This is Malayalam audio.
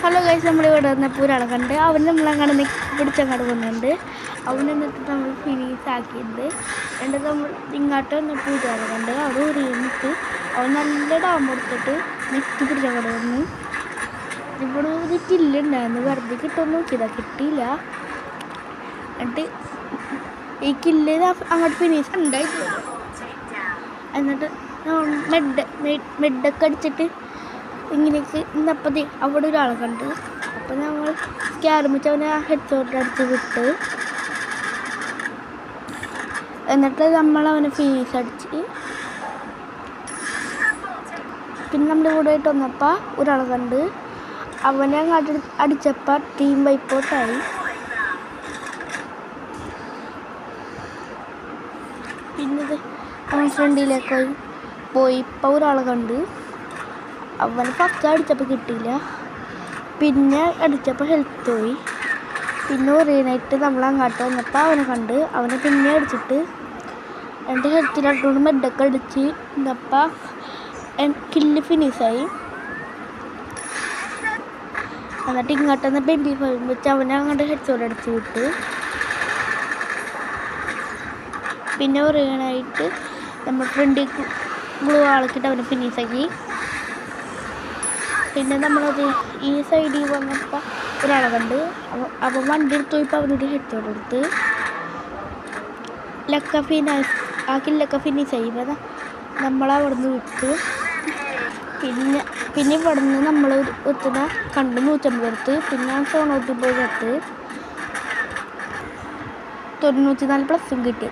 ഹലോ ഗൈസ്, നമ്മളിവിടെ വന്നപ്പോൾ ഒരാളെ കണ്ട് അവൻ നമ്മളങ്ങനെ പിടിച്ചങ്ങോട്ട് പോകുന്നുണ്ട്. അവൻ എന്നിട്ട് നമ്മൾ ഫിനിഷ് ആക്കിയിട്ടുണ്ട്. എന്നിട്ട് നമ്മൾ ഇങ്ങോട്ട് വന്നപ്പോൾ ഒരാളെ കണ്ട് അവിടെ ഉറിയിട്ട് അവൻ നല്ല ഡാം എടുത്തിട്ട് നെറ്റ് പിടിച്ചങ്ങോട്ട് വന്നു. ഇവിടെ ഒരു കില്ലുണ്ടായിരുന്നു, വെറുതെ കിട്ടുമെന്ന് നോക്കിയതാ, കിട്ടിയില്ല. എന്നിട്ട് ഈ കില്ല് അങ്ങോട്ട് ഫിനിഷ് ഉണ്ടായിട്ടില്ല. എന്നിട്ട് മെഡൊക്കെ അടിച്ചിട്ട് ഇങ്ങനെയൊക്കെ ഇന്നപ്പോൾ അവിടെ ഒരാളെ കണ്ട്. അപ്പോൾ ഞങ്ങൾ ക്യാരമിച്ച് അവനെ ഹെഡ്ഷോട്ട് അടിച്ച് വിട്ട്. എന്നിട്ട് നമ്മൾ അവനെ ഫിനിഷ് അടിച്ച്. പിന്നെ നമ്മുടെ കൂടെ ആയിട്ട് വന്നപ്പോൾ ഒരാളെ കണ്ട് അവനെ അങ്ങോട്ട് അടിച്ചപ്പോൾ ടീം വൈപ്പൗട്ടായി. പിന്നെ അവൻ ഫ്രണ്ടിലേക്ക് പോയി ഇപ്പോൾ ഒരാളെ കണ്ട് അവന് ഫസ്റ്റ് അടിച്ചപ്പോൾ കിട്ടിയില്ല, പിന്നെ അടിച്ചപ്പോൾ ഹെൽത്ത് പോയി. പിന്നെ ഒറിയനായിട്ട് നമ്മൾ അങ്ങോട്ട് വന്നപ്പോൾ അവനെ കണ്ട് അവനെ പിന്നെ അടിച്ചിട്ട് എൻ്റെ ഹെൽത്തിലോട്ട് മെഡൊക്കെ അടിച്ച് ഇന്നപ്പോൾ കില്ല് ഫിനിഷായി. എന്നിട്ട് ഇങ്ങോട്ട് വന്ന് 25 വെച്ച് അവനെ അങ്ങോട്ട് ഹെഡ്ഷോട്ട് അടിച്ച് വിട്ട്. പിന്നെ ഒറിയനായിട്ട് നമ്മൾ ഫ്രണ്ടിൽ ഗ്ലൂ ആളക്കിട്ട് അവനെ ഫിനിഷാക്കി. പിന്നെ നമ്മളത് ഈ സൈഡിൽ വന്നപ്പോൾ ഒരാളെ കണ്ട് അവൻ വണ്ടി എടുത്ത് പോയപ്പോൾ അവനൊരു ഹെഡ്ഷോട്ട് എടുത്ത് ആ കില്ലൊക്കെ ഫിനിഷ് ചെയ്യുമ്പോൾ നമ്മളവിടെ നിന്ന് വിട്ടു. പിന്നെ ഇവിടെ നിന്ന് നമ്മൾ എത്തുന്ന കണ്ട് 150 എടുത്ത്. പിന്നെ ആ ഫോൺ ഔട്ടിൽ പോയി എടുത്ത് 94+ കിട്ടി.